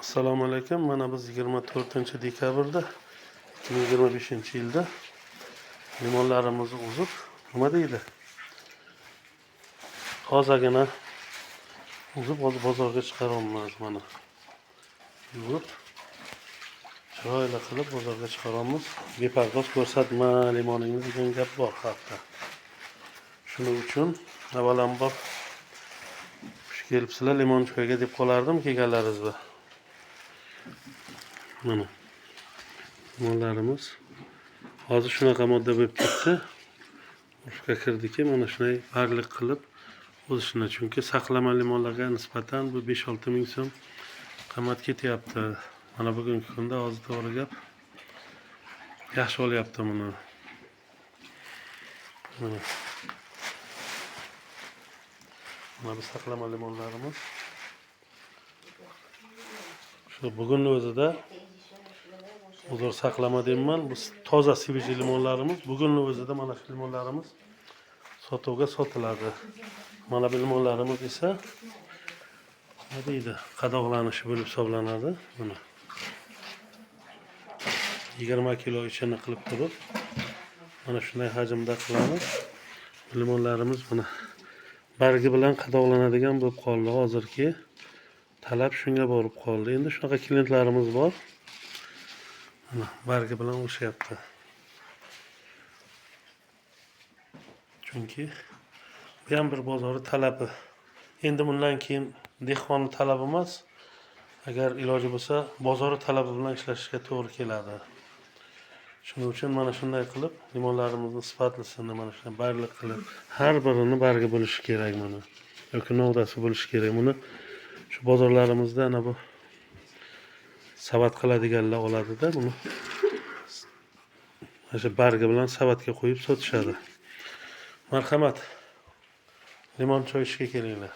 Assalomu alaykum. Mana biz 24-dekabrda 2025-yilda limonlarimizni uzib, nima deydi? Tozagina uzib, hozir bozorga chiqaryapmiz mana. Yuvib, chiroyli qilib bozorga chiqaryapmiz. Bepardoz ko'rsatma limoningni degan gap bor xalqda. Shuning uchun avvalambor xush kelibsizlar limon choyga deb qolardim kelganlaringizda. Mana limonlarimiz hozir shunaqa modda bo'lib ketdi. Urfga kirdiki, mana shunday barliq qilib o'zishini. Chunki saqlama limonlarga nisbatan bu 5-6 ming so'm qimmat ketyapti. Mana bugungi kunda hozir to'g'ri gap yaxshi olyapti buni. Mana bu saqlama limonlarimiz. Shu bugunning o'zida uzr saqlama deyman. Bu toza svежий limonlarimiz. Bugunning o'zida mana shu limonlarimiz sotuvga sotiladi. Mana bu limonlarimiz esa nima deydi? Qadoqlanishi bo'lib hisoblanadi. Mana 20 kilo ichini qilib turib, mana shunday hajmda qilamiz. Limonlarimiz mana bargi bilan qadoqlanadigan bo'lib qoldi hozirki. Talab shunga borib qoldi. Endi shunaqa klientlarimiz bor. Mana bargi bilan o'shyapti. Chunki bu ham bir bozori talabi. Endi bundan keyin dehqonning talabi emas, agar iloji bo'lsa, bozori talabi bilan ishlashga to'g'ri keladi. Shuning uchun mana shunday qilib limonlarimizni sifatlisini mana shunday barliq qilib, har birini bargi bo'lishi kerak mana. Yoki novdasi bo'lishi kerak. Buni shu bozorlarimizda ana bu savat qiladiganlar oladi-da buni. Mana shu bargi bilan savatga qo'yib sotishadi. Marhamat. Limon choy ishga kelinglar.